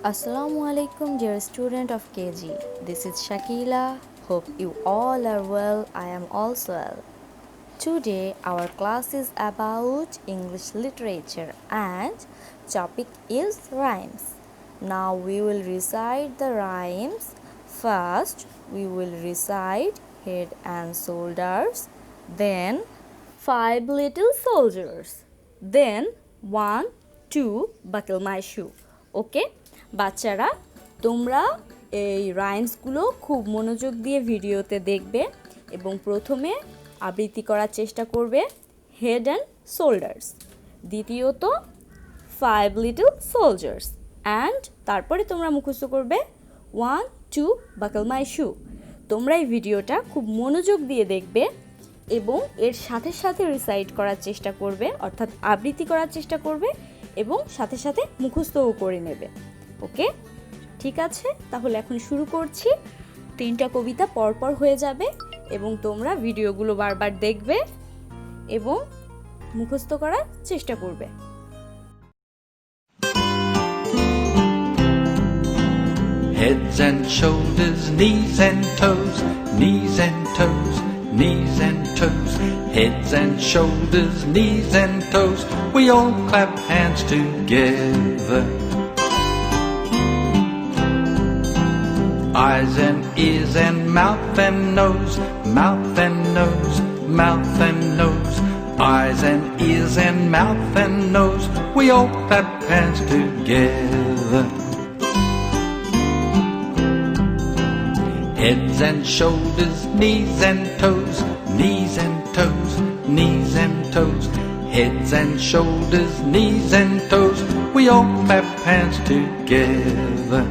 Assalamu alaikum, dear student of KG. This is Shakila. Hope you all are well. I am also well. Today our class is about English literature and topic is rhymes. Now we will recite the rhymes. First we will recite head and shoulders, then 5 little soldiers, then 1, 2 buckle my shoe. ওকে বাচ্চারা, তোমরা এই রাইমসগুলো খুব মনোযোগ দিয়ে ভিডিওতে দেখবে এবং প্রথমে আবৃত্তি করার চেষ্টা করবে হেড অ্যান্ড শোল্ডার্স, দ্বিতীয়ত 5 লিটল সোলজার্স অ্যান্ড তারপরে তোমরা মুখস্থ করবে 1, 2 বাকল মাই শু। তোমরা এই ভিডিওটা খুব মনোযোগ দিয়ে দেখবে এবং এর সাথে সাথে রিসাইট করার চেষ্টা করবে, অর্থাৎ আবৃত্তি করার চেষ্টা করবে এবং সাথে সাথে মুখস্থও করে নেবে। ওকে, ঠিক আছে, তাহলে এখন শুরু করছি। 3টা কবিতা পরপর হয়ে যাবে এবং তোমরা ভিডিওগুলো বারবার দেখবে এবং মুখস্থ করার চেষ্টা করবে। Heads and shoulders, knees and toes, knees and toes, knees and toes. Heads and shoulders, knees and toes, we all clap hands together. Eyes and ears and mouth and nose, mouth and nose, mouth and nose. Eyes and ears and mouth and nose, we all clap hands together. Heads and shoulders, knees and toes, knees and toes, knees and toes. Heads and shoulders, knees and toes, we all clap hands together.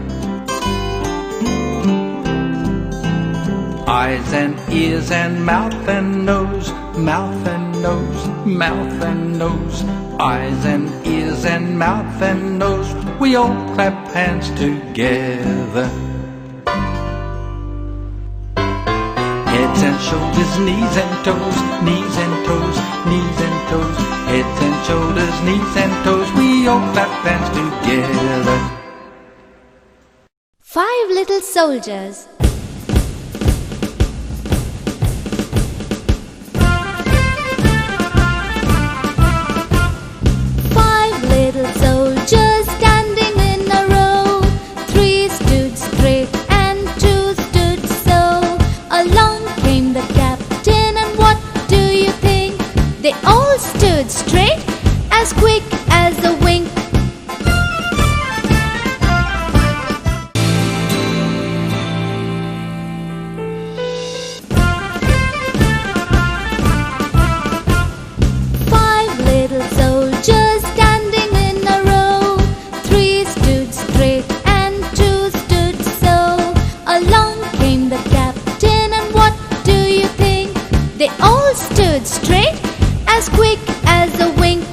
Eyes and ears and mouth and nose, mouth and nose, mouth and nose. Eyes and ears and mouth and nose, we all clap hands together. Heads and shoulders, knees and toes, knees and toes, knees and toes. Heads and shoulders, knees and toes, we all clap hands together. 5 little soldiers. 5 little soldiers standing in a row. 3 stood straight and 2 stood so. Along came the captain, and what do you think? They all stood straight, as quick as a wink. Five little soldiers standing in a row. 3 stood straight and 2 stood so. Along came the captain, and what do you think? They all stood straight, as quick as a wink.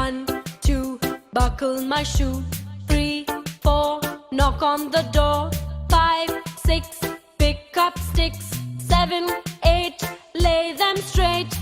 One, two, buckle my shoe. 3, 4, knock on the door. 5, 6, pick up sticks. 7, 8, lay them straight.